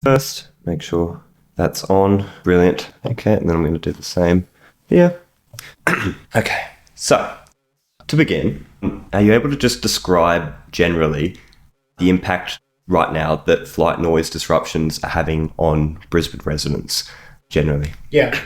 first. Make sure that's on. Brilliant. Okay, and then I'm going to do the same here. Okay, so to begin, are you able to just describe generally the impact right now that flight noise disruptions are having on Brisbane residents generally? Yeah.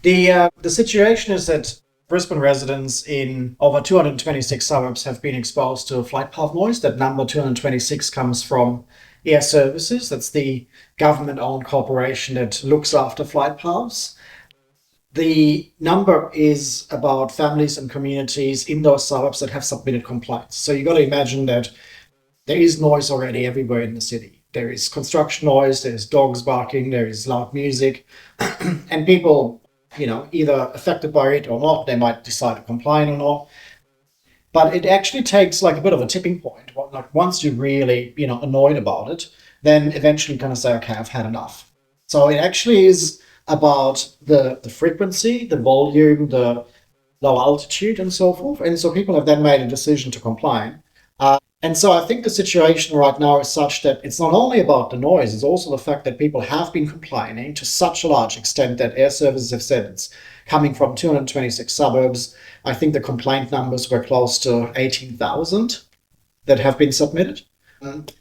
The situation is that Brisbane residents in over 226 suburbs have been exposed to flight path noise. That number 226 comes from Air Services. That's the government-owned corporation that looks after flight paths. The number is about families and communities in those suburbs that have submitted complaints. So you got to imagine that there is noise already everywhere in the city. There is construction noise, there's dogs barking, there is loud music, and people, either affected by it or not, they might decide to complain or not. But it actually takes like a bit of a tipping point. Like once you're really, annoyed about it, then eventually kind of say, okay, I've had enough. So it actually is about the frequency, the volume, the low altitude and so forth. And so people have then made a decision to complain. And so I think the situation right now is such that it's not only about the noise, it's also the fact that people have been complaining to such a large extent that Air Services have said it's coming from 226 suburbs. I think the complaint numbers were close to 18,000 that have been submitted,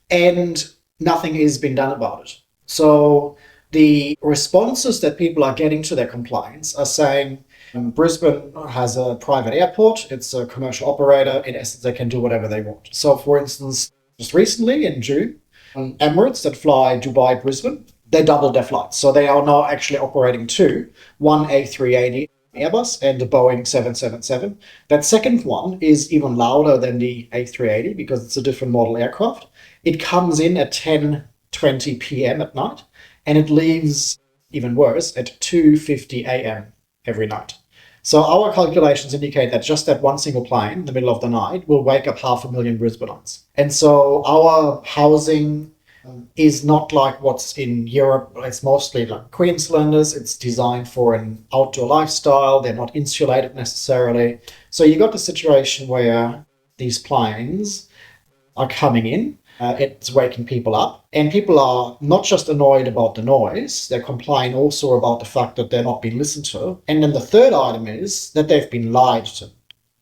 and nothing has been done about it. So the responses that people are getting to their complaints are saying, Brisbane has a private airport, it's a commercial operator, in essence they can do whatever they want. So for instance, just recently in June, Emirates that fly Dubai-Brisbane, they doubled their flights. So they are now actually operating two, one A380 Airbus and the Boeing 777. That second one is even louder than the A380 because it's a different model aircraft. It comes in at 10:20 p.m. at night and it leaves, even worse, at 2:50 a.m. every night. So our calculations indicate that just that one single plane in the middle of the night will wake up 500,000 Brisbaneans. And so our housing is not like what's in Europe. It's mostly like Queenslanders. It's designed for an outdoor lifestyle. They're not insulated necessarily. So you got the situation where these planes are coming in. It's waking people up. And people are not just annoyed about the noise, they complain also about the fact that they're not being listened to. And then the third item is that they've been lied to.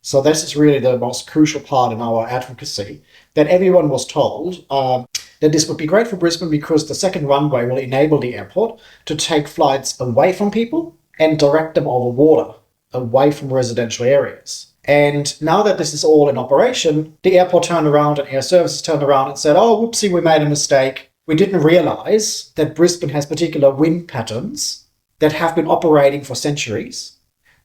So this is really the most crucial part in our advocacy, that everyone was told that this would be great for Brisbane because the second runway will enable the airport to take flights away from people and direct them over water, away from residential areas. And now that this is all in operation, the airport turned around and Air Services turned around and said, oh, whoopsie, we made a mistake. We didn't realize that Brisbane has particular wind patterns that have been operating for centuries.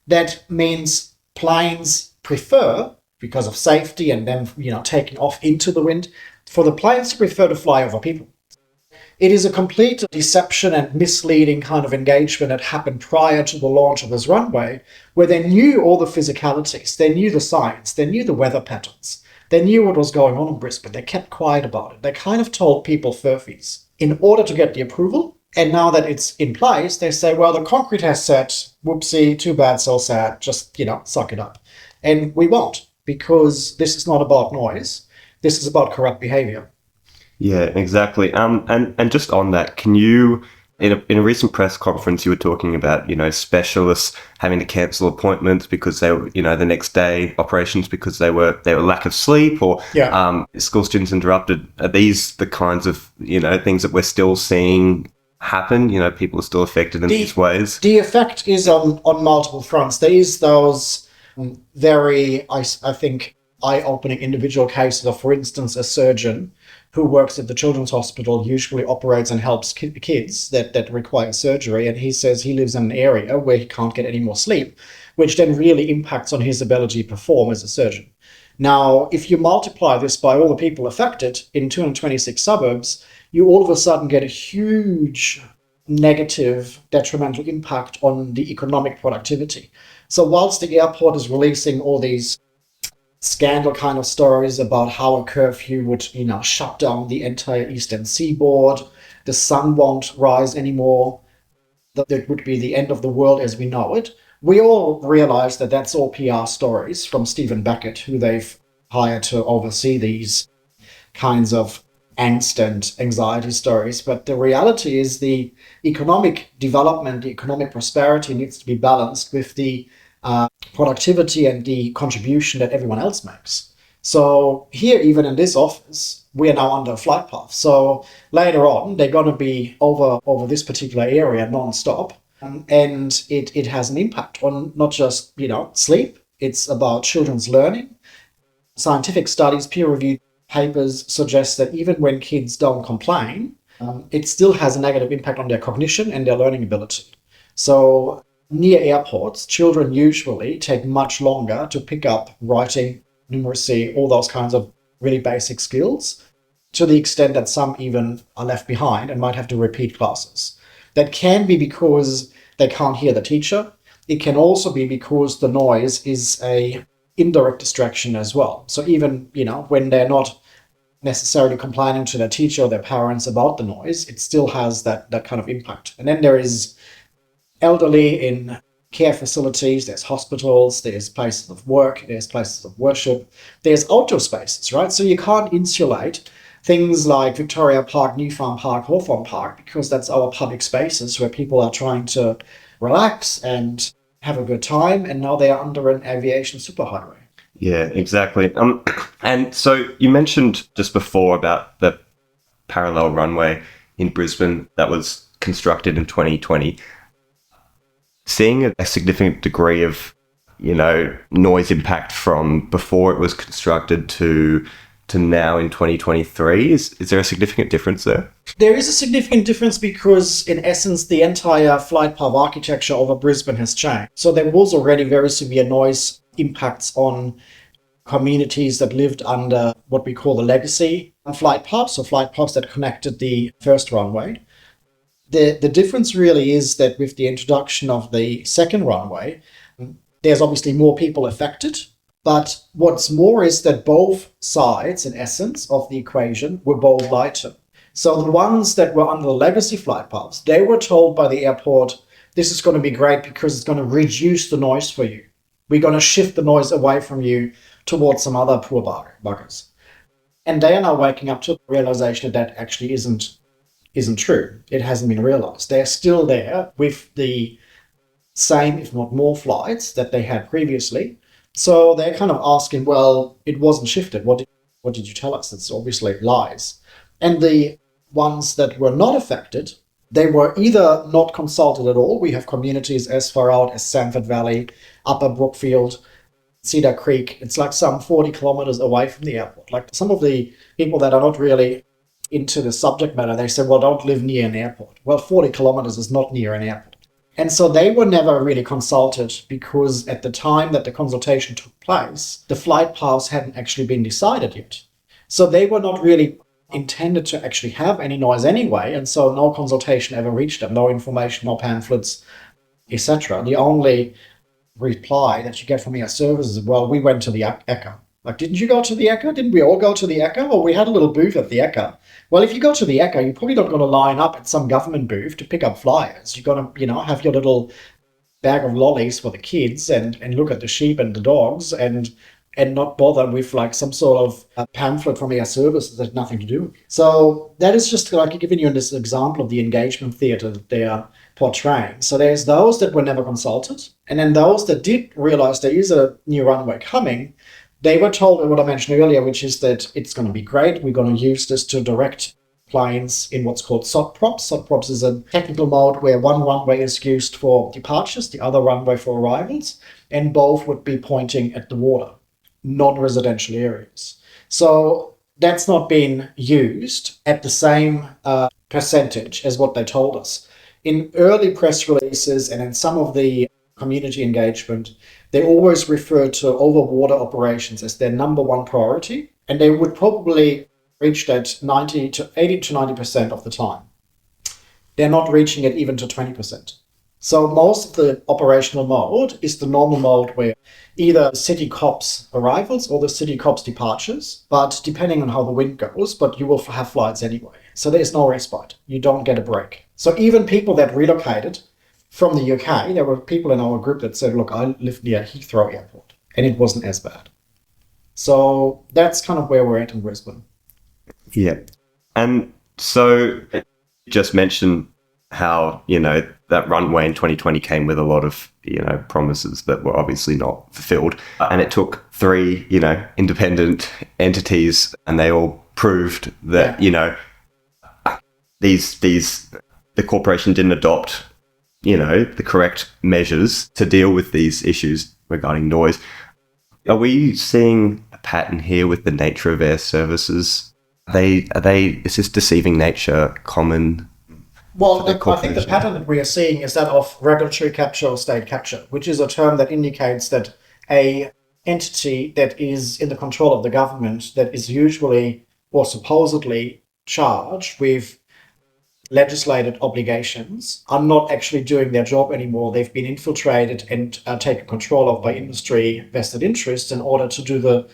That means planes prefer, because of safety and them, taking off into the wind, for the planes to prefer to fly over people. It is a complete deception and misleading kind of engagement that happened prior to the launch of this runway, where they knew all the physicalities, they knew the science, they knew the weather patterns, they knew what was going on in Brisbane, they kept quiet about it. They kind of told people furfies in order to get the approval. And now that it's in place, they say, well, the concrete has set, whoopsie, too bad, so sad, just, suck it up. And we won't, because this is not about noise, this is about corrupt behavior. Yeah, exactly. And just on that, can you, in a recent press conference, you were talking about, specialists having to cancel appointments because they were, the next day operations because they were lack of sleep or school students interrupted. Are these the kinds of, things that we're still seeing happen? People are still affected in these ways? The effect is on multiple fronts. There is those very, I think, eye-opening individual cases of, for instance, a surgeon who works at the Children's Hospital, usually operates and helps kids that require surgery. And he says he lives in an area where he can't get any more sleep, which then really impacts on his ability to perform as a surgeon. Now, if you multiply this by all the people affected in 226 suburbs, you all of a sudden get a huge negative, detrimental impact on the economic productivity. So whilst the airport is releasing all these scandal kind of stories about how a curfew would, shut down the entire eastern seaboard, the sun won't rise anymore, that it would be the end of the world as we know it, we all realize that that's all PR stories from Stephen Beckett, who they've hired to oversee these kinds of angst and anxiety stories. But the reality is the economic development, the economic prosperity needs to be balanced with the productivity and the contribution that everyone else makes. So here, even in this office, we are now under a flight path. So later on, they're going to be over this particular area non-stop. And it has an impact on not just, sleep. It's about children's learning. Scientific studies, peer-reviewed papers suggest that even when kids don't complain, it still has a negative impact on their cognition and their learning ability. So near airports, children usually take much longer to pick up writing, numeracy, all those kinds of really basic skills, to the extent that some even are left behind and might have to repeat classes. That can be because they can't hear the teacher. It can also be because the noise is a indirect distraction as well. So even, when they're not necessarily complaining to their teacher or their parents about the noise, it still has that kind of impact. And then there is elderly in care facilities, there's hospitals, there's places of work, there's places of worship, there's outdoor spaces, right? So you can't insulate things like Victoria Park, New Farm Park, Hawthorne Park, because that's our public spaces where people are trying to relax and have a good time, and now they are under an aviation superhighway. Yeah, exactly. And so you mentioned just before about the parallel runway in Brisbane that was constructed in 2020. Seeing a significant degree of, noise impact from before it was constructed to now in 2023, is there a significant difference there? There is a significant difference because, in essence, the entire flight path architecture over Brisbane has changed. So there was already very severe noise impacts on communities that lived under what we call the legacy flight paths, so flight paths that connected the first runway. The difference really is that with the introduction of the second runway, there's obviously more people affected. But what's more is that both sides, in essence, of the equation were both lied to. So the ones that were under the legacy flight paths, they were told by the airport, this is going to be great because it's going to reduce the noise for you. We're going to shift the noise away from you towards some other poor buggers. And they are now waking up to the realization that that actually isn't true. It hasn't been realized. They're still there with the same, if not more, flights that they had previously. So they're kind of asking, well, it wasn't shifted. What did you tell us? It's obviously lies. And the ones that were not affected, they were either not consulted at all. We have communities as far out as Sanford Valley, Upper Brookfield, Cedar Creek. It's like some 40 kilometers away from the airport. Like some of the people that are not really into the subject matter, they said, well, don't live near an airport. Well, 40 kilometers is not near an airport. And so they were never really consulted because at the time that the consultation took place, the flight paths hadn't actually been decided yet. So they were not really intended to actually have any noise anyway, and so no consultation ever reached them, no information, no pamphlets, etc. The only reply that you get from your services is, well, we went to the ECHA. Like, didn't you go to the ECHA? Didn't we all go to the ECHA? Well, we had a little booth at the ECHA. Well, if you go to the ECHA, you're probably not going to line up at some government booth to pick up flyers. You're going to, have your little bag of lollies for the kids and look at the sheep and the dogs and not bother with like some sort of pamphlet from our services that had nothing to do with it. So that is just like giving you this example of the engagement theatre that they are portraying. So there's those that were never consulted, and then those that did realize there is a new runway coming. They were told what I mentioned earlier, which is that it's going to be great. We're going to use this to direct planes in what's called SOT props. SOT props is a technical mode where one runway is used for departures, the other runway for arrivals, and both would be pointing at the water, non-residential areas. So that's not been used at the same percentage as what they told us. In early press releases and in some of the community engagement, they always refer to overwater operations as their number one priority, and they would probably reach that 80 to 90% of the time. They're not reaching it even to 20%. So most of the operational mode is the normal mode where either the city cops arrivals or the city cops departures, but depending on how the wind goes, but you will have flights anyway. So there's no respite. You don't get a break. So even people that relocated from the UK, there were people in our group that said, look, I live near Heathrow Airport, and it wasn't as bad. So that's kind of where we're at in Brisbane. Yeah. And so you just mentioned how, that runway in 2020 came with a lot of, promises that were obviously not fulfilled. And it took three, independent entities, and they all proved that, the corporation didn't adopt, the correct measures to deal with these issues regarding noise. Are we seeing a pattern here with the nature of air services? Is this deceiving nature common? Well, I think the pattern that we are seeing is that of regulatory capture or state capture, which is a term that indicates that a entity that is in the control of the government, that is usually or supposedly charged with legislated obligations, are not actually doing their job anymore. They've been infiltrated and taken control of by industry vested interests in order to do the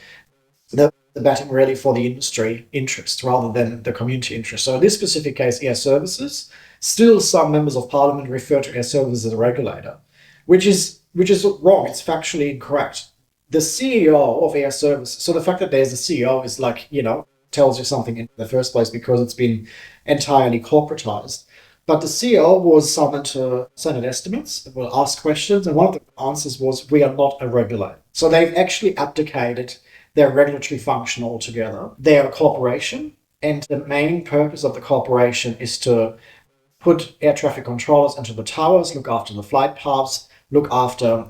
batting really for the industry interest rather than the community interest. So in this specific case, air services, still some members of parliament refer to air services as a regulator, which is wrong. It's factually incorrect. The CEO of air services, so the fact that there's a CEO is tells you something in the first place because it's been entirely corporatized. But the CEO was summoned to Senate estimates, will ask questions, and one of the answers was, we are not a regulator. So they've actually abdicated their regulatory function altogether. They're a corporation, and the main purpose of the corporation is to put air traffic controllers into the towers, look after the flight paths, look after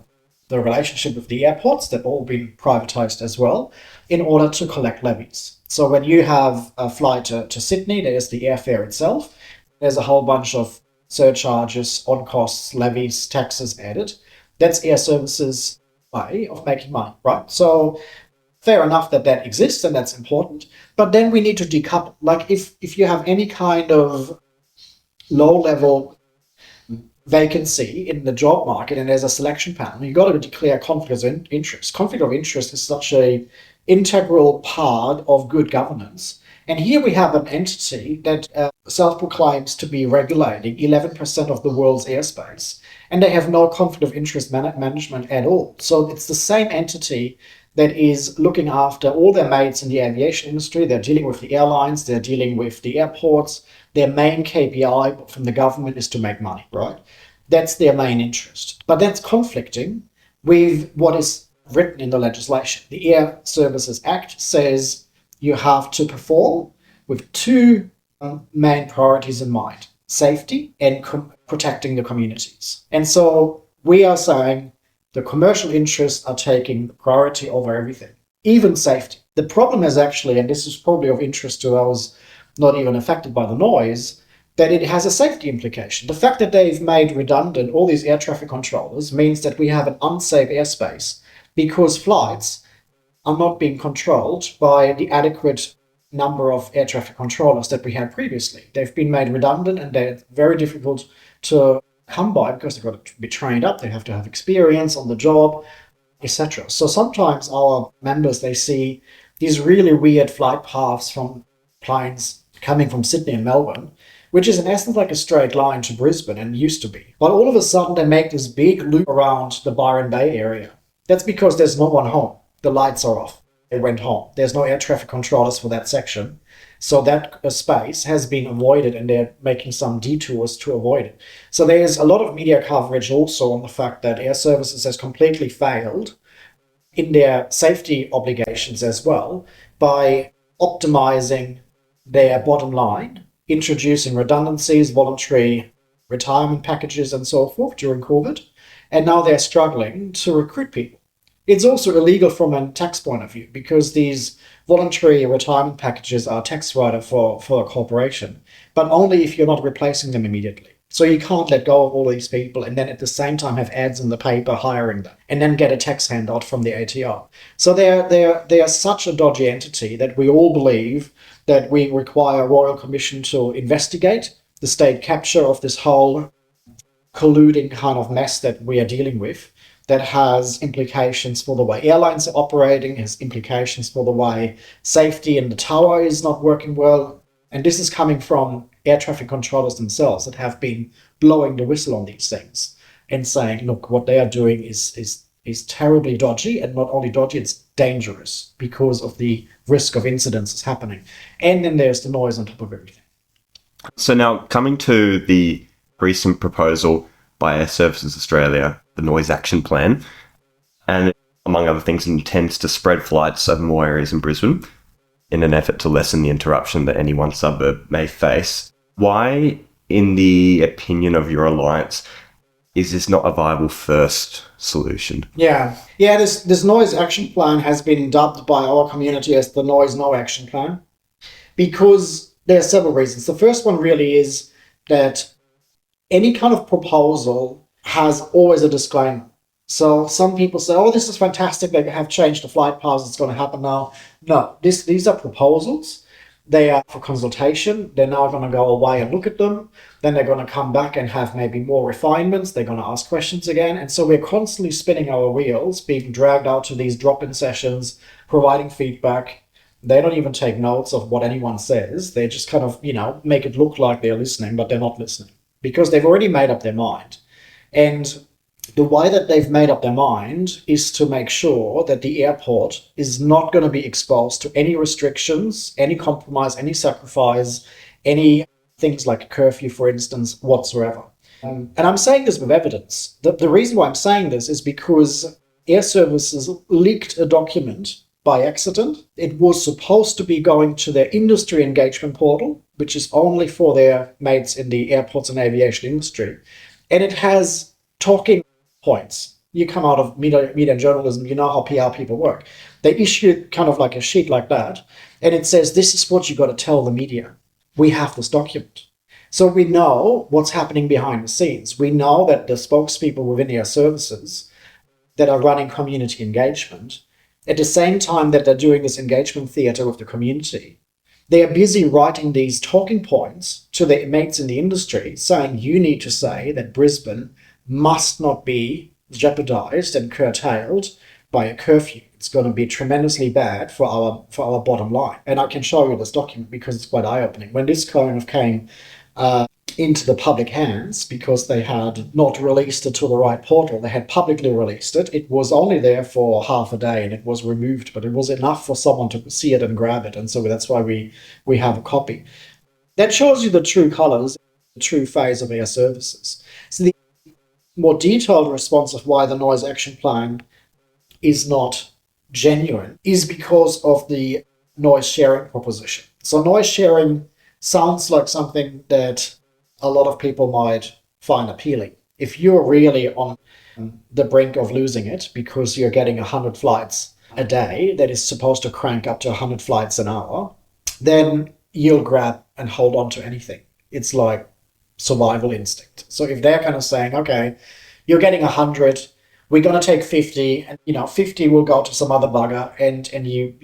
the relationship with the airports, that all been privatized as well, in order to collect levies. So when you have a flight to Sydney, there's the airfare itself. There's a whole bunch of surcharges, on costs, levies, taxes added. That's air services' way of making money, right? So fair enough that exists and that's important. But then we need to decouple. Like if you have any kind of low-level vacancy in the job market and there's a selection panel, you've got to declare conflict of interest. Conflict of interest is such a integral part of good governance. And here we have an entity that self-proclaims to be regulating 11% of the world's airspace, and they have no conflict of interest management at all. So it's the same entity that is looking after all their mates in the aviation industry. They're dealing with the airlines, they're dealing with the airports. Their main KPI from the government is to make money, right? That's their main interest. But that's conflicting with what is written in the legislation. The Air Services Act says you have to perform with two main priorities in mind: safety and protecting the communities. And so we are saying the commercial interests are taking priority over everything, even safety. The problem is actually, and this is probably of interest to those not even affected by the noise, that it has a safety implication. The fact that they've made redundant all these air traffic controllers means that we have an unsafe airspace because flights are not being controlled by the adequate number of air traffic controllers that we had previously. They've been made redundant and they're very difficult to come by because they've got to be trained up, they have to have experience on the job, etc. So sometimes our members, they see these really weird flight paths from planes coming from Sydney and Melbourne, which is in essence like a straight line to Brisbane and used to be. But all of a sudden they make this big loop around the Byron Bay area. That's because there's no one home. The lights are off. They went home. There's no air traffic controllers for that section. So that space has been avoided and they're making some detours to avoid it. So there's a lot of media coverage also on the fact that Air Services has completely failed in their safety obligations as well by optimizing their bottom line, introducing redundancies, voluntary retirement packages and so forth during COVID. And now they're struggling to recruit people. It's also illegal from a tax point of view because these voluntary retirement packages are tax writer for a corporation, but only if you're not replacing them immediately. So you can't let go of all these people and then at the same time have ads in the paper hiring them and then get a tax handout from the ATO. So they are such a dodgy entity that we all believe that we require a royal commission to investigate the state capture of this whole colluding kind of mess that we are dealing with, that has implications for the way airlines are operating, has implications for the way safety in the tower is not working well. And this is coming from air traffic controllers themselves that have been blowing the whistle on these things and saying, look, what they are doing is terribly dodgy, and not only dodgy, it's dangerous because of the risk of incidences happening. And then there's the noise on top of everything. So now coming to the recent proposal by Air Services Australia, the Noise Action Plan, and among other things intends to spread flights over more areas in Brisbane in an effort to lessen the interruption that any one suburb may face. Why, in the opinion of your alliance, is this not a viable first solution? Yeah, this noise action plan has been dubbed by our community as the Noise No Action Plan because there are several reasons. The first one really is that any kind of proposal has always a disclaimer. So some people say, oh, this is fantastic, they have changed the flight paths, it's going to happen now. No, these are proposals. They are for consultation. They're now going to go away and look at them. Then they're going to come back and have maybe more refinements. They're going to ask questions again. And so we're constantly spinning our wheels, being dragged out to these drop-in sessions, providing feedback. They don't even take notes of what anyone says. They just kind of, make it look like they're listening, but they're not listening because they've already made up their mind. And the way that they've made up their mind is to make sure that the airport is not going to be exposed to any restrictions, any compromise, any sacrifice, any things like a curfew, for instance, whatsoever. And I'm saying this with evidence. The reason why I'm saying this is because Air Services leaked a document by accident. It was supposed to be going to their industry engagement portal, which is only for their mates in the airports and aviation industry. And it has talking points. You come out of media and journalism, you know how PR people work. They issue kind of like a sheet like that, and it says, this is what you got to tell the media. We have this document. So we know what's happening behind the scenes. We know that the spokespeople within Air Services that are running community engagement, at the same time that they're doing this engagement theatre with the community, they are busy writing these talking points to their mates in the industry, saying you need to say that Brisbane must not be jeopardized and curtailed by a curfew. It's going to be tremendously bad for our bottom line. And I can show you this document because it's quite eye-opening. When this kind of came into the public hands, because they had not released it to the right portal, they had publicly released it. It was only there for half a day and it was removed, but it was enough for someone to see it and grab it. And so that's why we have a copy. That shows you the true colours, the true phase of Air Services. So the more detailed response of why the noise action plan is not genuine is because of the noise sharing proposition. So noise sharing sounds like something that a lot of people might find appealing. If you're really on the brink of losing it because you're getting 100 flights a day that is supposed to crank up to 100 flights an hour, then you'll grab and hold on to anything. It's like survival instinct. So if they're kind of saying, okay, you're getting 100, we're going to take 50, and 50 will go to some other bugger, and you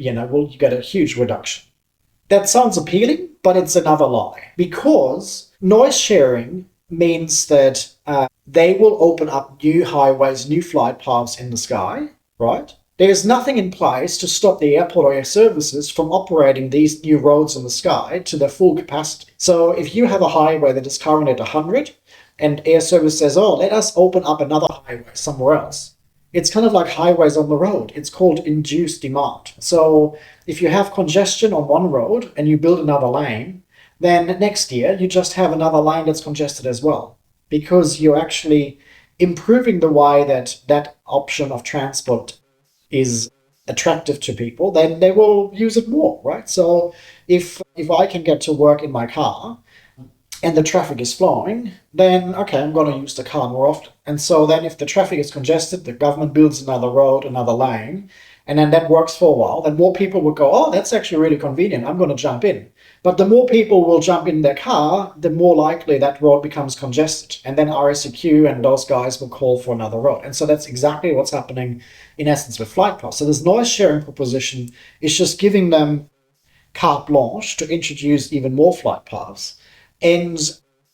get a huge reduction. That sounds appealing, but it's another lie, because noise sharing means that they will open up new highways, new flight paths in the sky, right? There's nothing in place to stop the airport or Air Services from operating these new roads in the sky to their full capacity. So if you have a highway that is currently at 100 and Air Service says, oh, let us open up another highway somewhere else. It's kind of like highways on the road. It's called induced demand. So if you have congestion on one road and you build another lane, then next year you just have another lane that's congested as well, because you're actually improving the way that option of transport is attractive to people, then they will use it more, right? So if I can get to work in my car and the traffic is flowing, then okay, I'm going to use the car more often. And so then if the traffic is congested, the government builds another road, another lane, and then that works for a while, then more people will go, oh, that's actually really convenient, I'm going to jump in. But the more people will jump in their car, the more likely that road becomes congested. And then RSEQ and those guys will call for another road. And so that's exactly what's happening in essence with flight paths. So this noise sharing proposition is just giving them carte blanche to introduce even more flight paths. And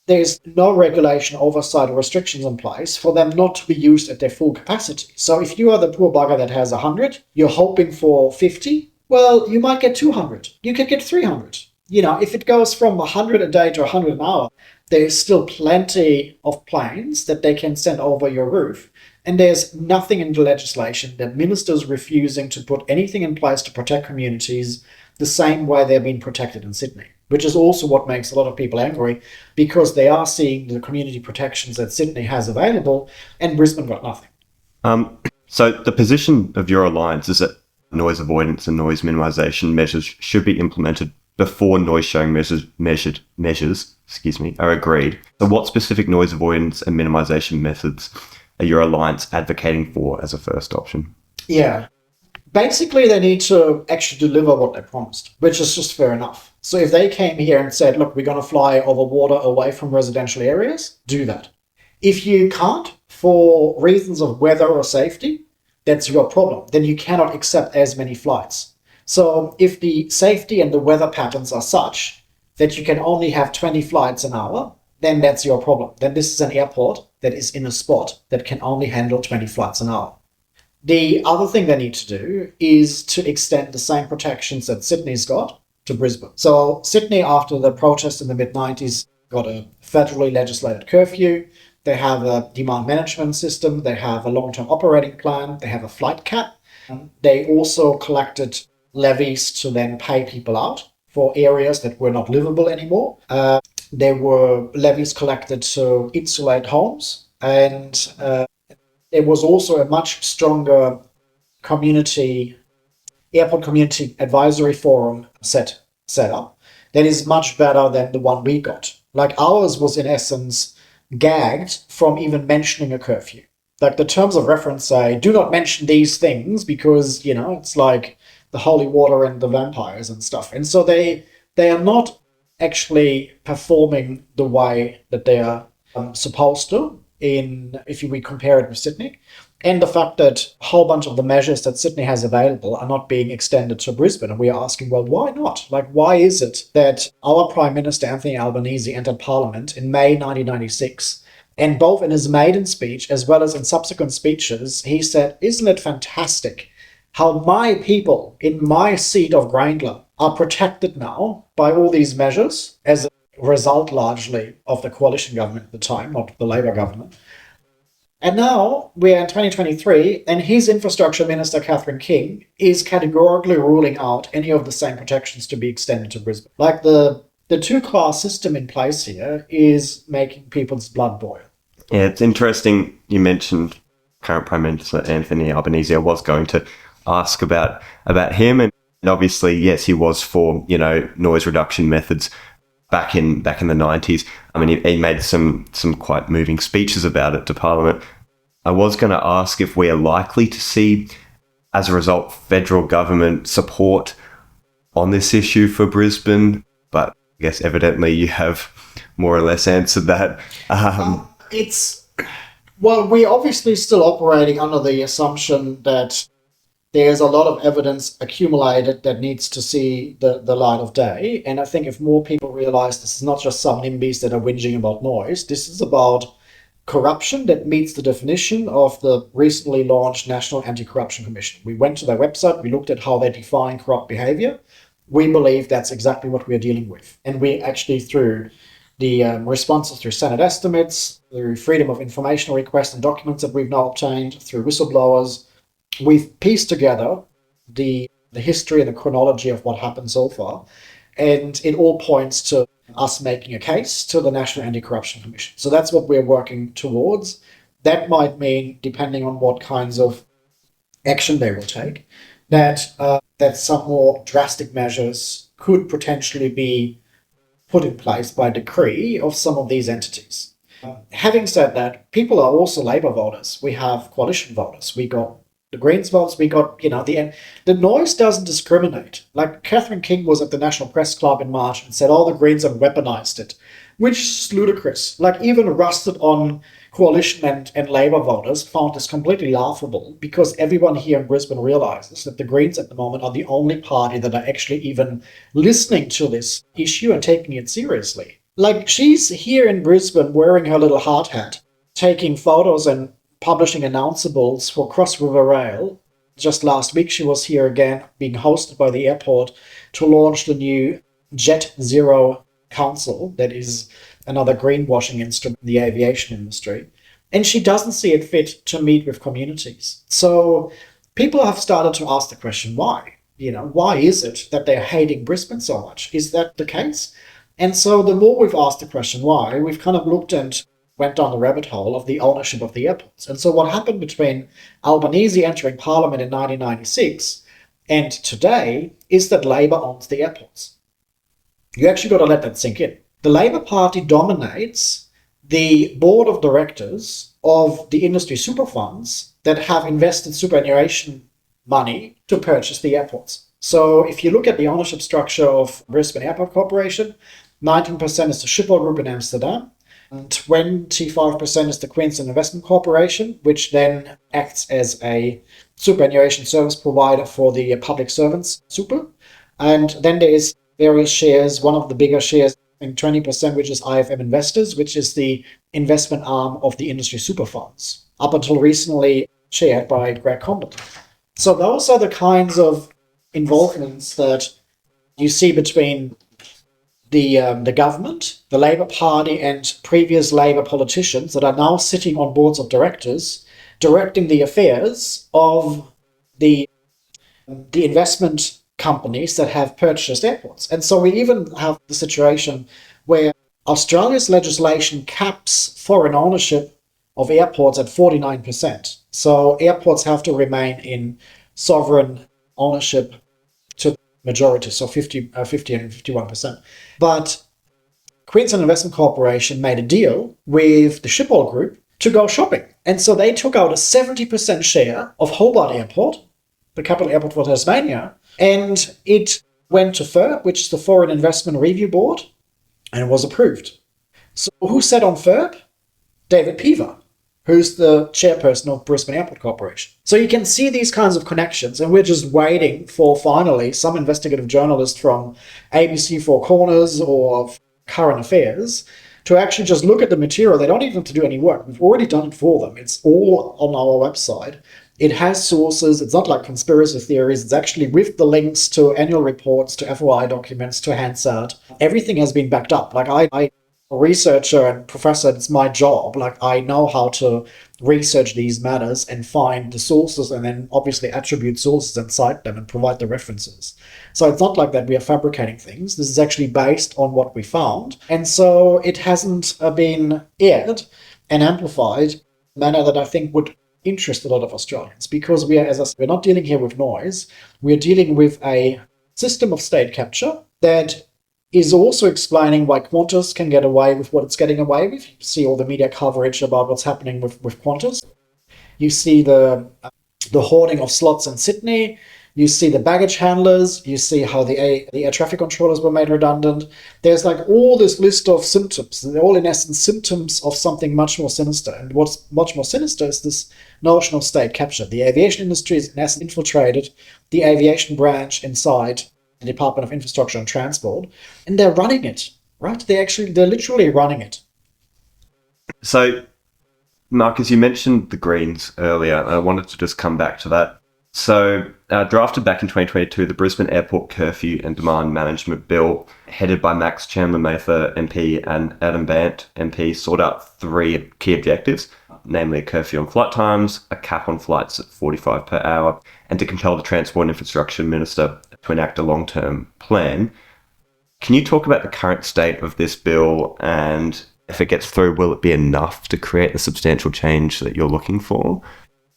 there's no regulation, oversight, or restrictions in place for them not to be used at their full capacity. So if you are the poor bugger that has 100, you're hoping for 50, well, you might get 200. You could get 300. If it goes from 100 a day to 100 an hour, there's still plenty of planes that they can send over your roof. And there's nothing in the legislation that ministers refusing to put anything in place to protect communities, the same way they're being protected in Sydney, which is also what makes a lot of people angry, because they are seeing the community protections that Sydney has available and Brisbane got nothing. So the position of your alliance is that noise avoidance and noise minimisation measures should be implemented before noise showing measures are agreed. So what specific noise avoidance and minimisation methods are your alliance advocating for as a first option? Yeah. Basically, they need to actually deliver what they promised, which is just fair enough. So if they came here and said, look, we're going to fly over water away from residential areas, do that. If you can't, for reasons of weather or safety, that's your problem. Then you cannot accept as many flights. So if the safety and the weather patterns are such that you can only have 20 flights an hour, then that's your problem. Then this is an airport that is in a spot that can only handle 20 flights an hour. The other thing they need to do is to extend the same protections that Sydney's got to Brisbane. So Sydney, after the protest in the mid-90s, got a federally legislated curfew. They have a demand management system. They have a long-term operating plan. They have a flight cap. They also collected levies to then pay people out for areas that were not livable anymore. There were levies collected to insulate homes, and there was also a much stronger airport community advisory forum set up that is much better than the one we got. Like, ours was in essence gagged from even mentioning a curfew. Like, the terms of reference say, do not mention these things because, it's like the holy water and the vampires and stuff. And so they are not actually performing the way that they are supposed to, if we compare it with Sydney. And the fact that a whole bunch of the measures that Sydney has available are not being extended to Brisbane. And we are asking, well, why not? Like, why is it that our Prime Minister, Anthony Albanese, entered Parliament in May 1996, and both in his maiden speech as well as in subsequent speeches, he said, isn't it fantastic how my people in my seat of Grayndler are protected now by all these measures as a result largely of the coalition government at the time, not the Labour government. And now we're in 2023, and his infrastructure minister, Catherine King, is categorically ruling out any of the same protections to be extended to Brisbane. Like, the two-class system in place here is making people's blood boil. Yeah, it's interesting you mentioned current Prime Minister Anthony Albanese. I was going to ask about him, and obviously, yes, he was for, noise reduction methods back in the 90s. I mean, he made some quite moving speeches about it to Parliament. I was going to ask if we are likely to see, as a result, federal government support on this issue for Brisbane, but I guess evidently you have more or less answered that. We're obviously still operating under the assumption that there's a lot of evidence accumulated that needs to see the light of day. And I think if more people realize this is not just some NIMBYs that are whinging about noise, this is about corruption that meets the definition of the recently launched National Anti-Corruption Commission. We went to their website, we looked at how they define corrupt behavior. We believe that's exactly what we're dealing with. And we actually, through the responses through Senate estimates, through freedom of information requests and documents that we've now obtained, through whistleblowers, we've pieced together the history and the chronology of what happened so far, and it all points to us making a case to the National Anti-Corruption Commission. So that's what we're working towards. That might mean, depending on what kinds of action they will take, that some more drastic measures could potentially be put in place by decree of some of these entities. Having said that, people are also Labour voters. We have coalition voters. We got the Greens votes, we got, the noise doesn't discriminate. Like, Catherine King was at the National Press Club in March and said, the Greens have weaponized it, which is ludicrous. Like, even rusted on coalition and Labour voters found this completely laughable, because everyone here in Brisbane realizes that the Greens at the moment are the only party that are actually even listening to this issue and taking it seriously. Like, she's here in Brisbane wearing her little hard hat, taking photos and publishing announceables for Cross River Rail. Just last week, she was here again, being hosted by the airport to launch the new Jet Zero Council, that is another greenwashing instrument in the aviation industry. And she doesn't see it fit to meet with communities. So people have started to ask the question, why? why is it that they're hating Brisbane so much? Is that the case? And so the more we've asked the question why, we've kind of looked and went down the rabbit hole of the ownership of the airports. And so what happened between Albanese entering Parliament in 1996 and today is that Labor owns the airports. You actually got to let that sink in. The Labor Party dominates the board of directors of the industry super funds that have invested superannuation money to purchase the airports. So if you look at the ownership structure of Brisbane Airport Corporation, 19% is the Schiphol Group in Amsterdam, and 25% is the Queensland Investment Corporation, which then acts as a superannuation service provider for the public servants super. And then there is various shares, one of the bigger shares, I think 20%, which is IFM Investors, which is the investment arm of the industry super funds, up until recently chaired by Greg Combat. So those are the kinds of involvements that you see between the government, the Labor Party, and previous Labor politicians that are now sitting on boards of directors, directing the affairs of the investment companies that have purchased airports. And so we even have the situation where Australia's legislation caps foreign ownership of airports at 49%. So airports have to remain in sovereign ownership to majority, so 50 and 51%. But Queensland Investment Corporation made a deal with the Schiphol Group to go shopping. And so they took out a 70% share of Hobart Airport, the capital airport for Tasmania, and it went to FIRB, which is the Foreign Investment Review Board, and it was approved. So who sat on FIRB? David Peaver, who's the chairperson of Brisbane Airport Corporation. So you can see these kinds of connections, and we're just waiting for finally some investigative journalist from ABC Four Corners or Current Affairs to actually just look at the material. They don't even have to do any work. We've already done it for them. It's all on our website. It has sources. It's not like conspiracy theories. It's actually with the links to annual reports, to FOI documents, to Hansard. Everything has been backed up. Like I a researcher and professor, it's my job. Like I know how to research these matters and find the sources and then obviously attribute sources and cite them and provide the references. So it's not like that we are fabricating things. This is actually based on what we found. And so it hasn't been aired and amplified in a manner that I think would interest a lot of Australians, because we are, as I said, we're not dealing here with noise. We're dealing with a system of state capture that is also explaining why Qantas can get away with what it's getting away with. You see all the media coverage about what's happening with Qantas. You see the hoarding of slots in Sydney. You see the baggage handlers. You see how the air traffic controllers were made redundant. There's like all this list of symptoms. And they're all in essence symptoms of something much more sinister. And what's much more sinister is this notion of state capture. The aviation industry is in essence infiltrated the aviation branch inside the Department of Infrastructure and Transport, and they're running it, right? They're literally running it. So, Marcus, you mentioned the Greens earlier, and I wanted to just come back to that. So, drafted back in 2022, the Brisbane Airport Curfew and Demand Management Bill, headed by Max Chandler-Mather MP and Adam Bandt MP, sought out three key objectives, namely a curfew on flight times, a cap on flights at 45 per hour, and to compel the Transport and Infrastructure Minister to enact a long-term plan. Can you talk about the current state of this bill, and if it gets through, will it be enough to create the substantial change that you're looking for?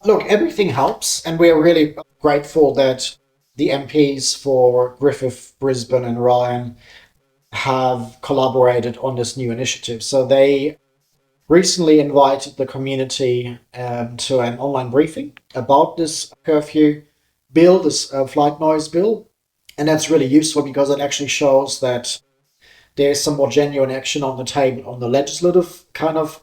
Look, everything helps, and we're really grateful that the MPs for Griffith, Brisbane and Ryan have collaborated on this new initiative. So they recently invited the community to an online briefing about this curfew bill, this flight noise bill. And that's really useful because it actually shows that there's some more genuine action on the table on the legislative kind of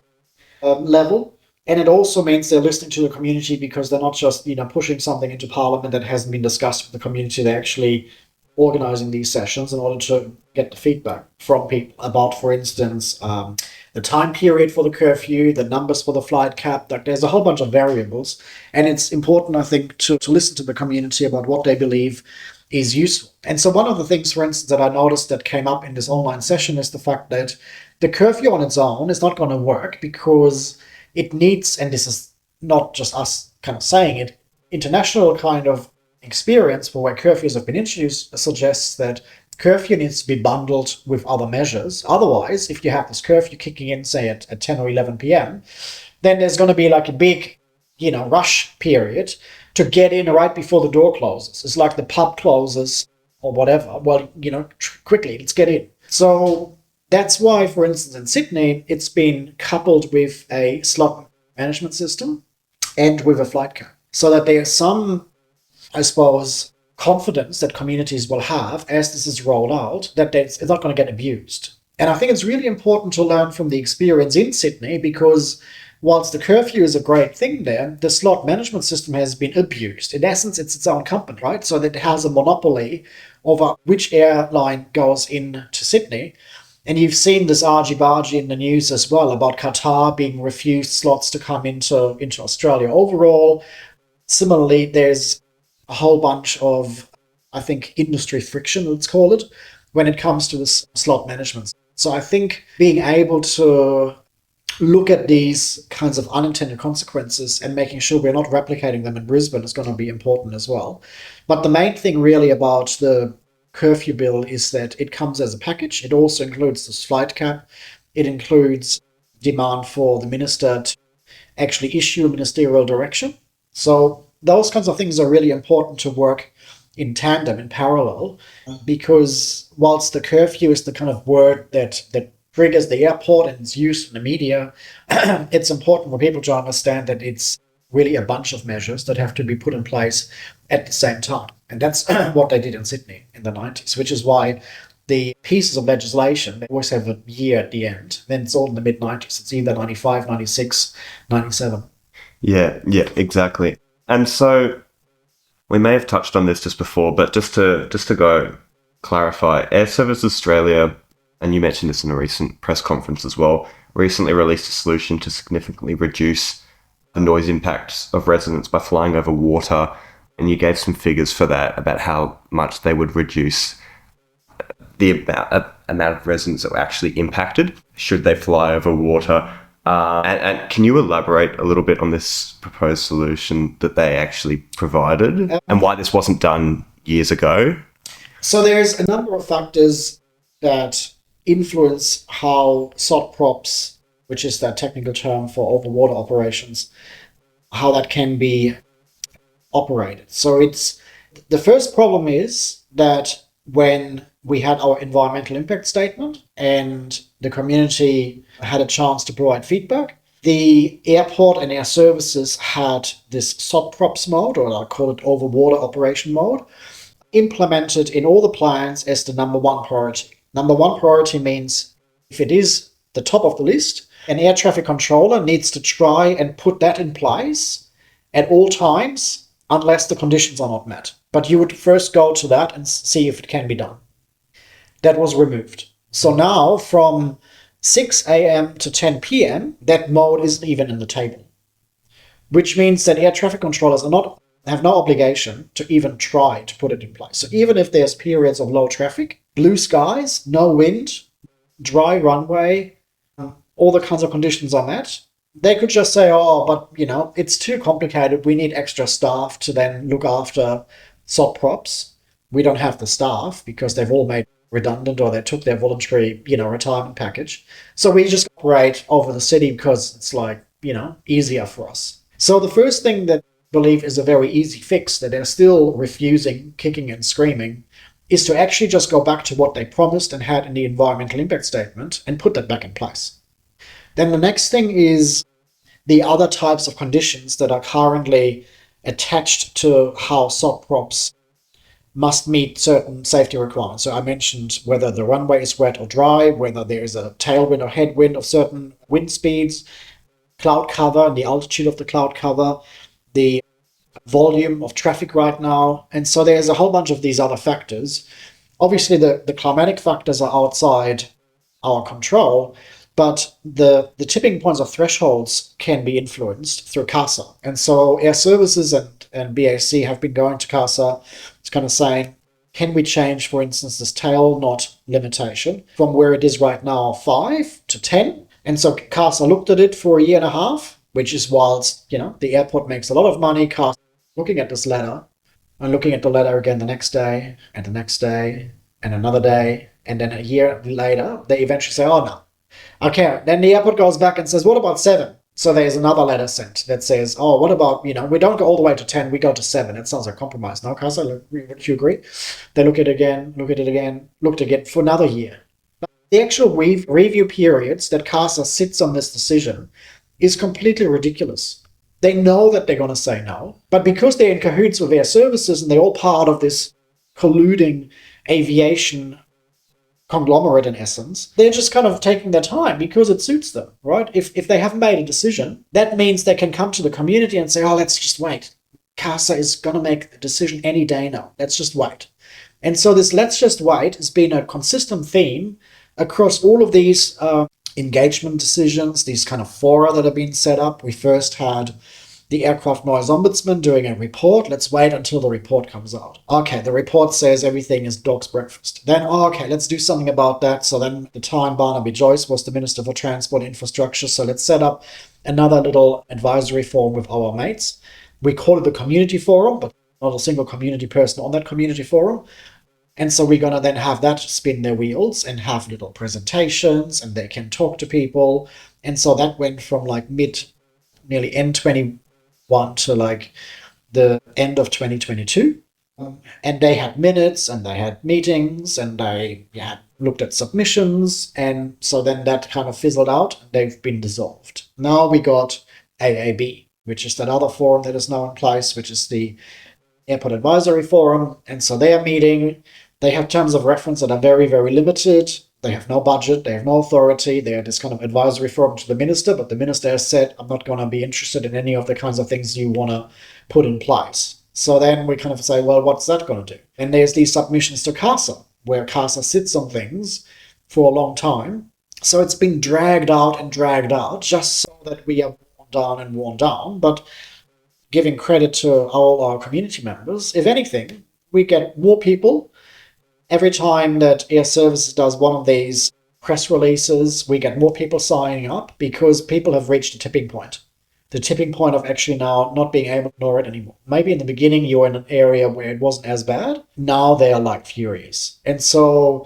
level. And it also means they're listening to the community because they're not just, pushing something into Parliament that hasn't been discussed with the community. They're actually organising these sessions in order to get the feedback from people about, for instance, the time period for the curfew, the numbers for the flight cap. Like, there's a whole bunch of variables. And it's important, I think, to listen to the community about what they believe is useful. And so one of the things, for instance, that I noticed that came up in this online session is the fact that the curfew on its own is not going to work because it needs, and this is not just us kind of saying it, international kind of experience for where curfews have been introduced suggests that curfew needs to be bundled with other measures. Otherwise, if you have this curfew kicking in, say at 10 or 11 p.m., then there's going to be like a big, rush period to get in right before the door closes. It's like the pub closes or whatever. Well, quickly, let's get in. So that's why, for instance, in Sydney, it's been coupled with a slot management system and with a flight cap, so that there's some, I suppose, confidence that communities will have as this is rolled out, that it's not going to get abused. And I think it's really important to learn from the experience in Sydney, because whilst the curfew is a great thing there, the slot management system has been abused. In essence, it's its own company, right? So that it has a monopoly over which airline goes into Sydney. And you've seen this argy-bargy in the news as well about Qatar being refused slots to come into Australia overall. Similarly, there's a whole bunch of, I think, industry friction, let's call it, when it comes to this slot management. So I think being able to look at these kinds of unintended consequences and making sure we're not replicating them in Brisbane is going to be important as well. But the main thing really about the curfew bill is that it comes as a package. It also includes this flight cap. It includes demand for the minister to actually issue a ministerial direction. So those kinds of things are really important to work in tandem, in parallel, because whilst the curfew is the kind of word that triggers the airport and is used in the media, it's important for people to understand that it's really a bunch of measures that have to be put in place at the same time. And that's what they did in Sydney in the 90s, which is why the pieces of legislation, they always have a year at the end. Then it's all in the mid-90s. It's either 95, 96, 97. Yeah, exactly. And so we may have touched on this just before, but just to go clarify, Air Services Australia, and you mentioned this in a recent press conference as well, recently released a solution to significantly reduce the noise impacts of residents by flying over water. And you gave some figures for that, about how much they would reduce the amount of residents that were actually impacted should they fly over water. And can you elaborate a little bit on this proposed solution that they actually provided and why this wasn't done years ago? So there's a number of factors that influence how SOT props, which is that technical term for overwater operations, how that can be operated. So it's the first problem is that when we had our environmental impact statement and the community had a chance to provide feedback, the airport and air services had this SOT props mode, or I call it overwater operation mode, implemented in all the plans as the number one priority. Number one priority means if it is the top of the list, an air traffic controller needs to try and put that in place at all times unless the conditions are not met. But you would first go to that and see if it can be done. That was removed. So now from 6 a.m. to 10 p.m., that mode isn't even in the table, which means that air traffic controllers have no obligation to even try to put it in place. So even if there's periods of low traffic, blue skies, no wind, dry runway, all the kinds of conditions on that, they could just say, oh, but it's too complicated. We need extra staff to then look after SOT props. We don't have the staff because they've all made redundant or they took their voluntary, retirement package. So we just operate over the city because it's easier for us. So the first thing that I believe is a very easy fix that they're still refusing, kicking and screaming, is to actually just go back to what they promised and had in the environmental impact statement and put that back in place. Then the next thing is the other types of conditions that are currently attached to how SOT props must meet certain safety requirements. So I mentioned whether the runway is wet or dry, whether there is a tailwind or headwind of certain wind speeds, cloud cover and the altitude of the cloud cover, the volume of traffic right now. And so there's a whole bunch of these other factors. Obviously, the climatic factors are outside our control, but the tipping points of thresholds can be influenced through CASA. And so Air Services and BAC have been going to CASA. It's kind of saying, can we change, for instance, this tail knot limitation from where it is right now, 5 to 10? And so CASA looked at it for a year and a half, which is whilst, the airport makes a lot of money, CASA looking at this ladder, I'm looking at the letter again the next day, and the next day, and another day, and then a year later, they eventually say, oh no. Okay, then the airport goes back and says, what about 7? So there's another letter sent that says, oh, what about, we don't go all the way to 10, we go to 7. It sounds like compromise. No, Casa, would you agree? They look at it again, looked again for another year. But the actual review periods that Casa sits on this decision is completely ridiculous. They know that they're going to say no, but because they're in cahoots with Air Services and they're all part of this colluding aviation conglomerate in essence, they're just kind of taking their time because it suits them, right? If they haven't made a decision, that means they can come to the community and say, oh, let's just wait. CASA is going to make the decision any day now. Let's just wait. And so this let's just wait has been a consistent theme across all of these engagement decisions, these kind of fora that have been set up. We first had the Aircraft Noise Ombudsman doing a report. Let's wait until the report comes out. Okay, the report says everything is dog's breakfast. Then, okay, let's do something about that. So then at the time, Barnaby Joyce was the Minister for Transport Infrastructure. So let's set up another little advisory forum with our mates. We call it the community forum, but not a single community person on that community forum. And so we're going to then have that spin their wheels and have little presentations, and they can talk to people. And so that went from like nearly end 21 to like the end of 2022. And they had minutes and they had meetings and they looked at submissions. And so then that kind of fizzled out. They've been dissolved. Now we got AAB, which is that other forum that is now in place, which is the Airport Advisory Forum. And so they are meeting. They have terms of reference that are very, very limited. They have no budget. They have no authority. They are this kind of advisory forum to the minister. But the minister has said, I'm not going to be interested in any of the kinds of things you want to put in place. So then we kind of say, well, what's that going to do? And there's these submissions to CASA, where CASA sits on things for a long time. So it's been dragged out just so that we are worn down. But giving credit to all our community members, if anything, we get more people. Every time that Air Services does one of these press releases, we get more people signing up because people have reached a tipping point. The tipping point of actually now not being able to ignore it anymore. Maybe in the beginning you were in an area where it wasn't as bad. Now they are like furious. And so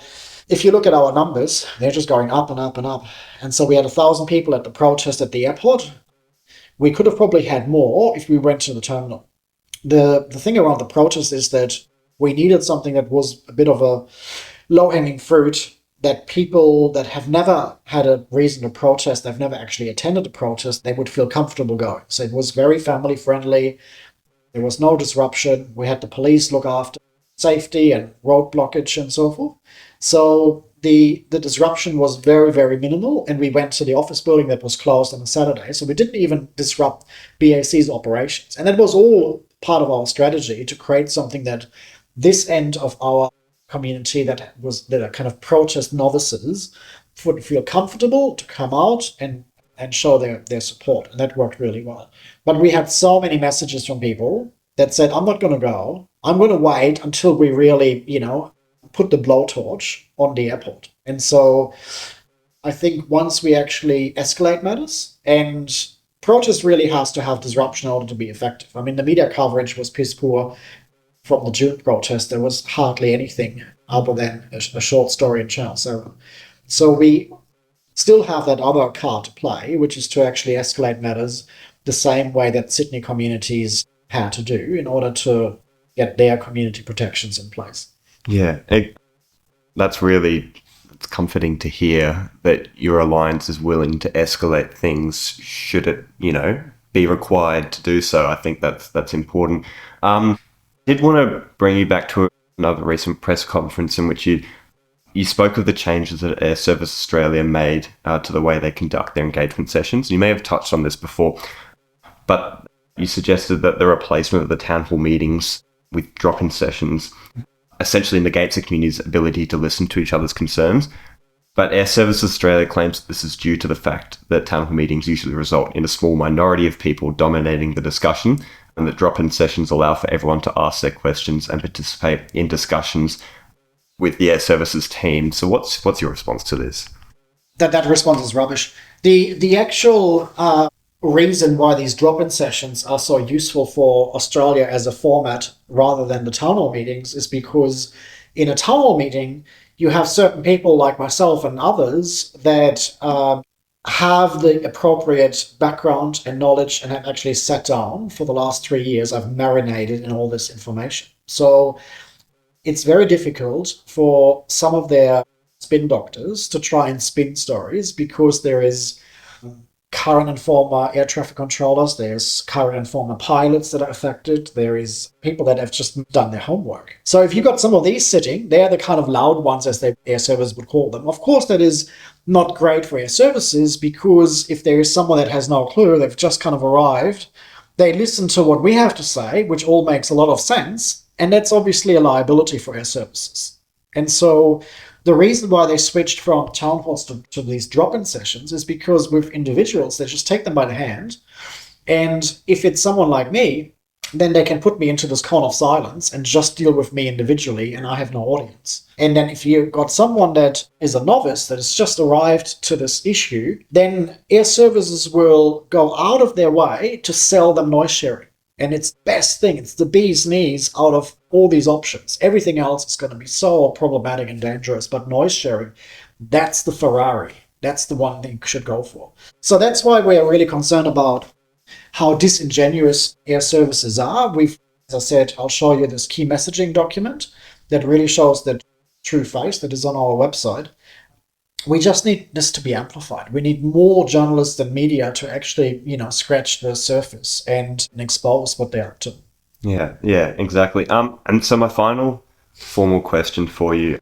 if you look at our numbers, they're just going up and up and up. And so we had 1,000 people at the protest at the airport. We could have probably had more if we went to the terminal. The thing around the protest is that we needed something that was a bit of a low-hanging fruit, that people that have never had a reason to protest, they've never actually attended a protest, they would feel comfortable going. So it was very family-friendly. There was no disruption. We had the police look after safety and road blockage and so forth. So the disruption was very, very minimal, and we went to the office building that was closed on a Saturday. So we didn't even disrupt BAC's operations. And that was all part of our strategy to create something that this end of our community that are kind of protest novices would feel comfortable to come out and show their support. And that worked really well. But we had so many messages from people that said, I'm not going to go. I'm going to wait until we really, put the blowtorch on the airport. And so I think once we actually escalate matters, and protest really has to have disruption in order to be effective. I mean, the media coverage was piss poor. From the June protest, there was hardly anything other than a short story in Channel 7. So we still have that other card to play, which is to actually escalate matters the same way that Sydney communities had to do in order to get their community protections in place. Yeah, that's really comforting to hear that your alliance is willing to escalate things should it, be required to do so. I think that's important. Did want to bring you back to another recent press conference in which you spoke of the changes that Air Service Australia made to the way they conduct their engagement sessions. You may have touched on this before, but you suggested that the replacement of the town hall meetings with drop-in sessions essentially negates the community's ability to listen to each other's concerns. But Air Service Australia claims that this is due to the fact that town hall meetings usually result in a small minority of people dominating the discussion, and that drop-in sessions allow for everyone to ask their questions and participate in discussions with the Air Services team. So what's your response to this? That response is rubbish. The actual reason why these drop-in sessions are so useful for Australia as a format rather than the town hall meetings is because in a town hall meeting, you have certain people like myself and others that have the appropriate background and knowledge and have actually sat down for the last 3 years. I've marinated in all this information. So it's very difficult for some of their spin doctors to try and spin stories because there is current and former air traffic controllers, there's current and former pilots that are affected, there is people that have just done their homework. So if you got some of these sitting, they're the kind of loud ones, as the air service would call them. Of course, that is not great for air services because if there is someone that has no clue, they've just kind of arrived, they listen to what we have to say, which all makes a lot of sense, and that's obviously a liability for air services. And so the reason why they switched from town halls to these drop-in sessions is because with individuals, they just take them by the hand. And if it's someone like me, then they can put me into this cone of silence and just deal with me individually, and I have no audience. And then if you've got someone that is a novice that has just arrived to this issue, then air services will go out of their way to sell them noise sharing. And it's the best thing. It's the bee's knees out of all these options. Everything else is going to be so problematic and dangerous. But noise sharing, that's the Ferrari. That's the one thing you should go for. So that's why we're really concerned about how disingenuous air services are. As I said, I'll show you this key messaging document that really shows the true face that is on our website. We just need this to be amplified. We need more journalists and media to actually, scratch the surface and expose what they're up to. Yeah, exactly. And so my final formal question for you,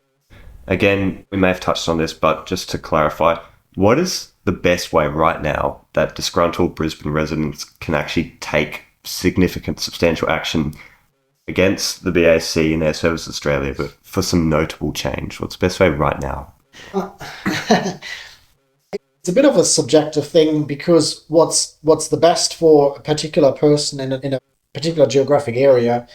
again, we may have touched on this, but just to clarify, what is the best way right now that disgruntled Brisbane residents can actually take significant, substantial action against the BAC and Air Services Australia, but for some notable change? What's the best way right now? It's a bit of a subjective thing because what's the best for a particular person in a particular geographic area,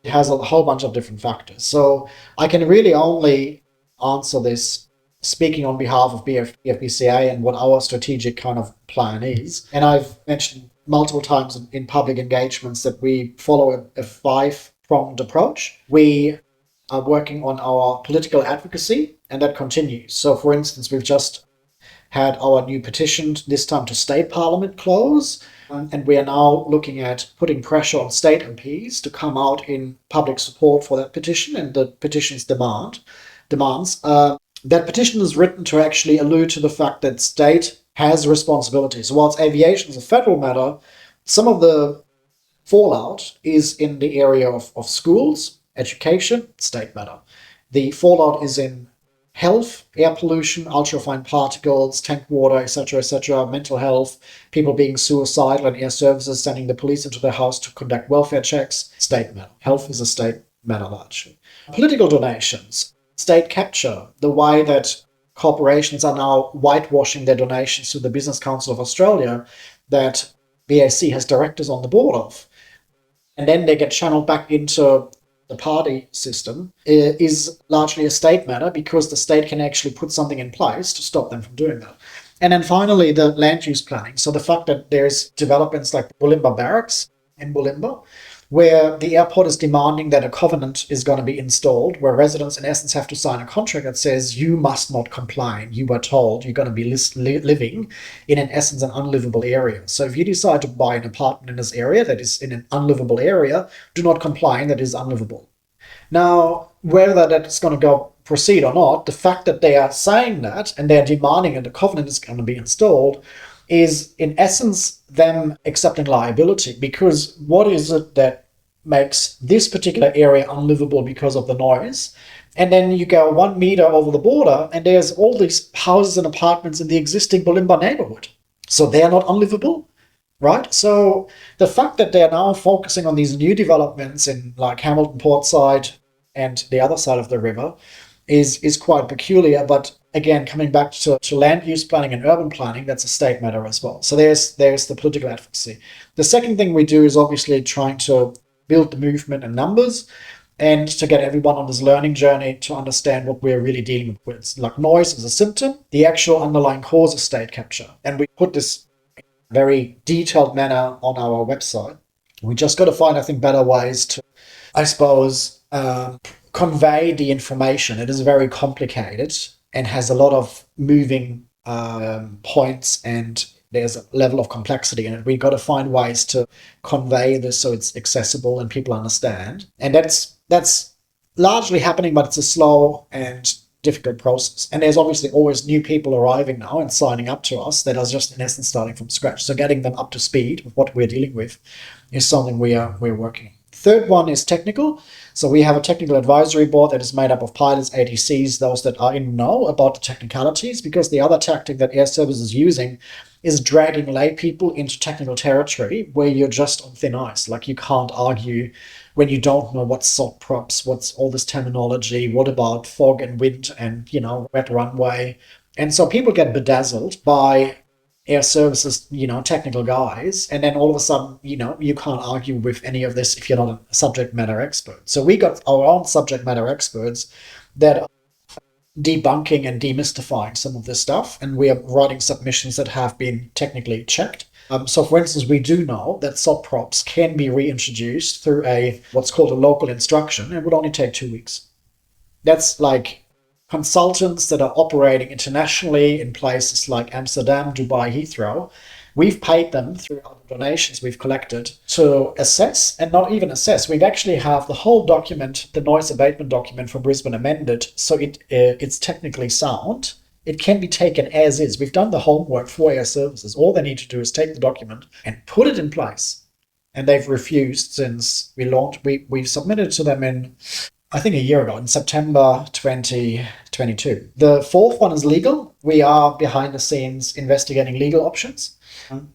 it has a whole bunch of different factors. So I can really only answer this speaking on behalf of BFPCA and what our strategic kind of plan is. And I've mentioned multiple times in public engagements that we follow a 5-pronged approach. We are working on our political advocacy, and that continues. So, for instance, we've just had our new petition, this time to state parliament, close, and we are now looking at putting pressure on state MPs to come out in public support for that petition and the petition's demands. That petition is written to actually allude to the fact that state has responsibilities. So whilst aviation is a federal matter, some of the fallout is in the area of schools, education, state matter. The fallout is in health, air pollution, ultrafine particles, tank water, etc., mental health, people being suicidal, and air services sending the police into their house to conduct welfare checks, state matter. Health is a state matter largely. Political donations, state capture, the way that corporations are now whitewashing their donations to the Business Council of Australia that BAC has directors on the board of. And then they get channeled back into the party system, is largely a state matter because the state can actually put something in place to stop them from doing that. And then finally, the land use planning. So the fact that there's developments like Bulimba Barracks in Bulimba, where the airport is demanding that a covenant is going to be installed, where residents in essence have to sign a contract that says you must not comply. You were told you're going to be living in essence an unlivable area. So if you decide to buy an apartment in this area that is in an unlivable area, do not comply, and that is unlivable. Now, whether that is going to proceed or not, the fact that they are saying that and they're demanding that the covenant is going to be installed is in essence them accepting liability, because what is it that makes this particular area unlivable because of the noise? And then you go 1 meter over the border and there's all these houses and apartments in the existing Bulimba neighborhood. So they're not unlivable, right? So the fact that they're now focusing on these new developments in like Hamilton Portside and the other side of the river is quite peculiar. But again, coming back to land use planning and urban planning, that's a state matter as well. So there's the political advocacy. The second thing we do is obviously trying to build the movement and numbers and to get everyone on this learning journey to understand what we're really dealing with. Like noise is a symptom, the actual underlying cause is state capture. And we put this very detailed manner on our website. We just got to find, I think, better ways to, I suppose, convey the information. It is very complicated and has a lot of moving points, and there's a level of complexity in it. We've got to find ways to convey this so it's accessible and people understand. And that's largely happening, but it's a slow and difficult process. And there's obviously always new people arriving now and signing up to us that are just in essence starting from scratch. So getting them up to speed with what we're dealing with is something we're working. Third one is technical. So we have a technical advisory board that is made up of pilots, ATCs, those that are in know about the technicalities, because the other tactic that Air Service is using is dragging lay people into technical territory where you're just on thin ice. Like, you can't argue when you don't know what's SOT props, what's all this terminology, what about fog and wind and, wet runway. And so people get bedazzled by Air Services, technical guys, and then all of a sudden, you can't argue with any of this if you're not a subject matter expert. So we got our own subject matter experts that are debunking and demystifying some of this stuff, and we are writing submissions that have been technically checked. So for instance, we do know that SOT props can be reintroduced through what's called a local instruction, and would only take 2 weeks. That's like consultants that are operating internationally in places like Amsterdam, Dubai, Heathrow. We've paid them through our donations we've collected to assess, and not even assess. We've actually have the whole document, the noise abatement document for Brisbane, amended so it's technically sound. It can be taken as is. We've done the homework for Air Services. All they need to do is take the document and put it in place. And they've refused since we launched. We've submitted to them in, I think, a year ago, in September 2022. The fourth one is legal. We are behind the scenes investigating legal options.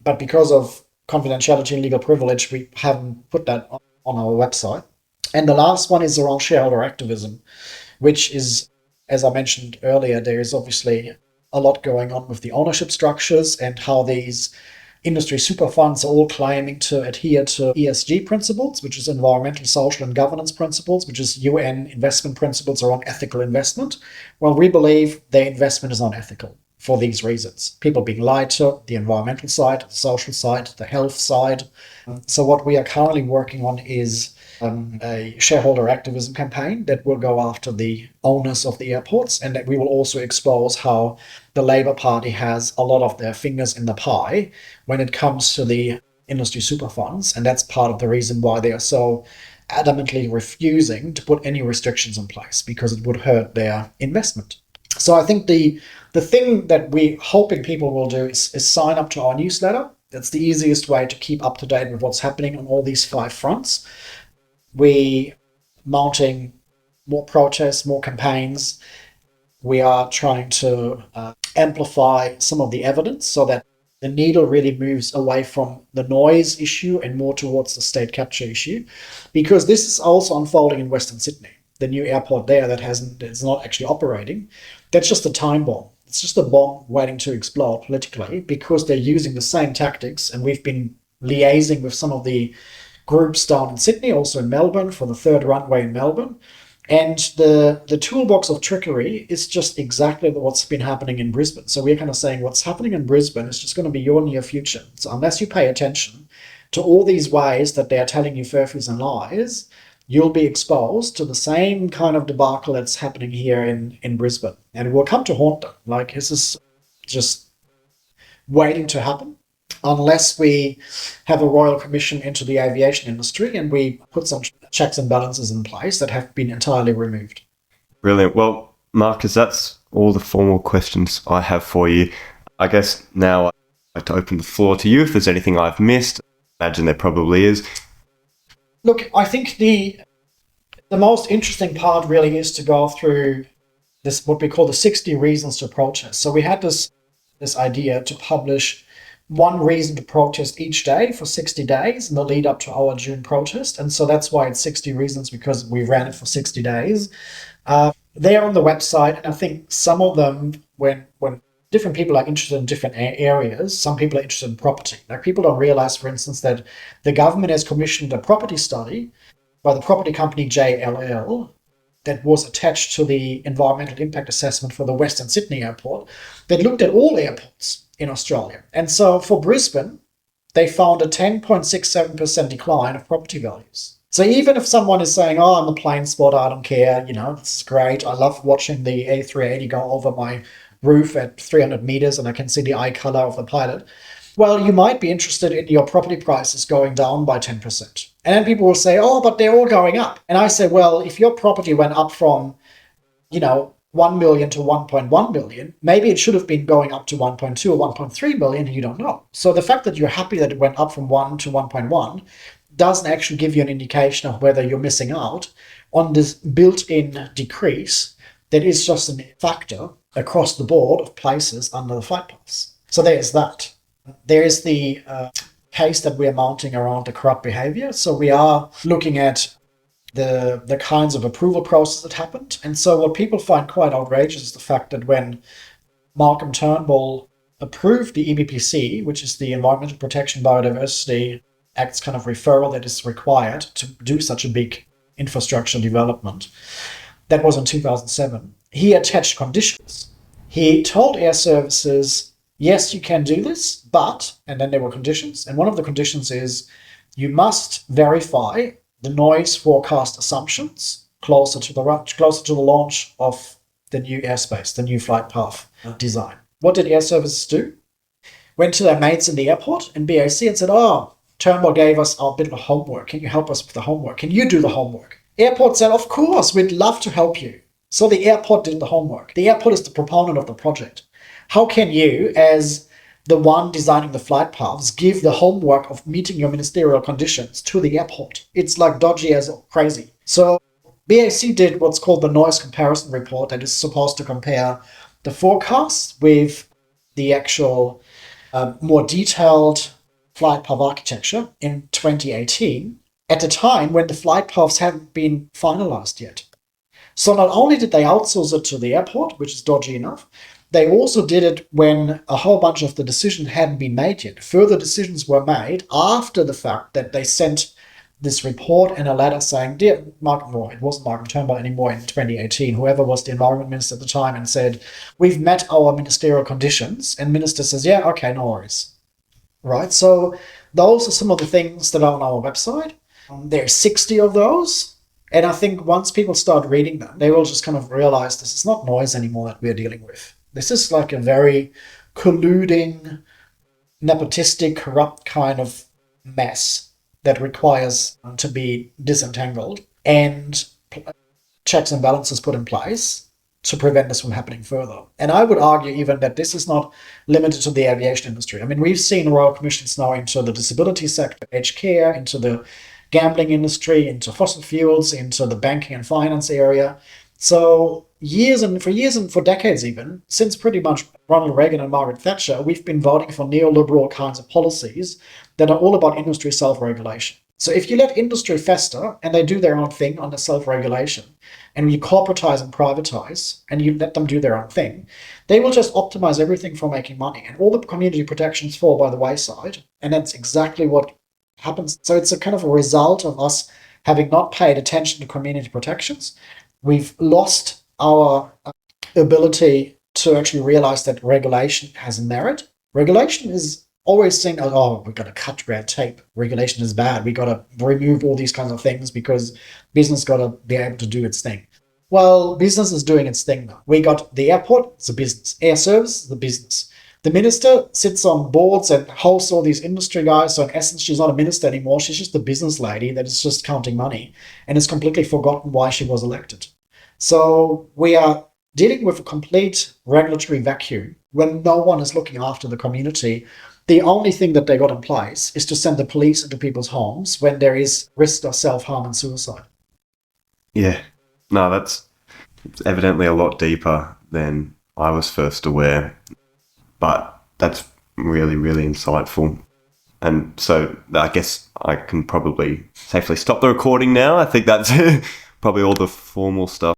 But because of confidentiality and legal privilege, we haven't put that on our website. And the last one is around shareholder activism, which is, as I mentioned earlier, there is obviously a lot going on with the ownership structures and how these industry super funds are all claiming to adhere to ESG principles, which is environmental, social, and governance principles, which is UN investment principles around ethical investment. Well, we believe their investment is unethical for these reasons. People being lied to, the environmental side, the social side, the health side. So what we are currently working on is a shareholder activism campaign that will go after the owners of the airports, and that we will also expose how the Labour Party has a lot of their fingers in the pie when it comes to the industry super funds. And that's part of the reason why they are so adamantly refusing to put any restrictions in place, because it would hurt their investment. So I think the thing that we're hoping people will do is sign up to our newsletter. That's the easiest way to keep up to date with what's happening on all these 5 fronts. We mounting more protests, more campaigns. We are trying to amplify some of the evidence so that the needle really moves away from the noise issue and more towards the state capture issue, because this is also unfolding in Western Sydney. The new airport there it's not actually operating. That's just a time bomb. It's just a bomb waiting to explode politically, because they're using the same tactics. And we've been liaising with some of the groups down in Sydney, also in Melbourne, for the 3rd runway in Melbourne. And the toolbox of trickery is just exactly what's been happening in Brisbane. So we're kind of saying what's happening in Brisbane is just going to be your near future. So unless you pay attention to all these ways that they are telling you furphies and lies, you'll be exposed to the same kind of debacle that's happening here in Brisbane. And it will come to haunt them. Like, this is just waiting to happen, unless we have a royal commission into the aviation industry and we put some checks and balances in place that have been entirely removed. Brilliant. Well, Marcus, that's all the formal questions I have for you. I guess now I'd like to open the floor to you if there's anything I've missed. I imagine there probably is. Look, I think the most interesting part really is to go through this, what we call the 60 reasons to protest. So we had this idea to publish one reason to protest each day for 60 days in the lead up to our June protest. And so that's why it's 60 reasons, because we ran it for 60 days. They're on the website. And I think some of them, when different people are interested in different areas, some people are interested in property. Like, people don't realize, for instance, that the government has commissioned a property study by the property company JLL that was attached to the environmental impact assessment for the Western Sydney airport that looked at all airports in Australia. And so for Brisbane, they found a 10.67% decline of property values. So even if someone is saying, oh, I'm a plain spotter, I don't care, this is great. I love watching the A380 go over my roof at 300 meters and I can see the eye color of the pilot. Well, you might be interested in your property prices going down by 10%. And then people will say, oh, but they're all going up. And I say, well, if your property went up from, 1 million to 1.1 million, maybe it should have been going up to 1.2 or 1.3 million, and you don't know. So the fact that you're happy that it went up from 1 to 1.1 doesn't actually give you an indication of whether you're missing out on this built-in decrease that is just a factor across the board of places under the flight paths. So there's that. There is the case that we are mounting around the corrupt behavior. So we are looking at the kinds of approval process that happened. And so what people find quite outrageous is the fact that when Malcolm Turnbull approved the EBPC, which is the Environmental Protection Biodiversity Act's kind of referral that is required to do such a big infrastructure development, that was in 2007, he attached conditions. He told air services, yes, you can do this, but, and then there were conditions, and one of the conditions is you must verify the noise forecast assumptions closer to the launch of the new airspace, the new flight path design. What did air services do? Went to their mates in the airport in BAC and said, oh, Turnbull gave us our bit of homework. Can you help us with the homework? Can you do the homework? Airport said, of course, we'd love to help you. So the airport did the homework. The airport is the proponent of the project. How can you, as the one designing the flight paths, give the homework of meeting your ministerial conditions to the airport? It's like dodgy as crazy. So BAC did what's called the noise comparison report that is supposed to compare the forecasts with the actual more detailed flight path architecture in 2018, at the time when the flight paths hadn't been finalized yet. So not only did they outsource it to the airport, which is dodgy enough, they also did it when a whole bunch of the decisions hadn't been made yet. Further decisions were made after the fact that they sent this report and a letter saying, dear Mark, no, it wasn't Malcolm Turnbull anymore in 2018, whoever was the environment minister at the time, and said, we've met our ministerial conditions. And minister says, yeah, okay, no worries. Right? So those are some of the things that are on our website. There's 60 of those. And I think once people start reading them, they will just kind of realize this is not noise anymore that we're dealing with. This is like a very colluding, nepotistic, corrupt kind of mess that requires to be disentangled and checks and balances put in place to prevent this from happening further. And I would argue even that this is not limited to the aviation industry. I mean, we've seen royal commissions now into the disability sector, aged care, into the gambling industry, into fossil fuels, into the banking and finance area. So for decades even, since pretty much Ronald Reagan and Margaret Thatcher, we've been voting for neoliberal kinds of policies that are all about industry self-regulation. So if you let industry fester and they do their own thing under self-regulation, and you corporatize and privatize, and you let them do their own thing, they will just optimize everything for making money, and all the community protections fall by the wayside, and that's exactly what happens. So it's a kind of a result of us having not paid attention to community protections. We've lost our ability to actually realize that regulation has merit. Regulation is always saying, oh, we've got to cut red tape. Regulation is bad. We got to remove all these kinds of things because business got to be able to do its thing. Well, business is doing its thing now. We got the airport, it's a business. Air service is a business. The minister sits on boards and hosts all these industry guys. So in essence, she's not a minister anymore. She's just a business lady that is just counting money and has completely forgotten why she was elected. So we are dealing with a complete regulatory vacuum when no one is looking after the community. The only thing that they got in place is to send the police into people's homes when there is risk of self-harm and suicide. Yeah. No, it's evidently a lot deeper than I was first aware. But that's really, really insightful. And so I guess I can probably safely stop the recording now. I think that's probably all the formal stuff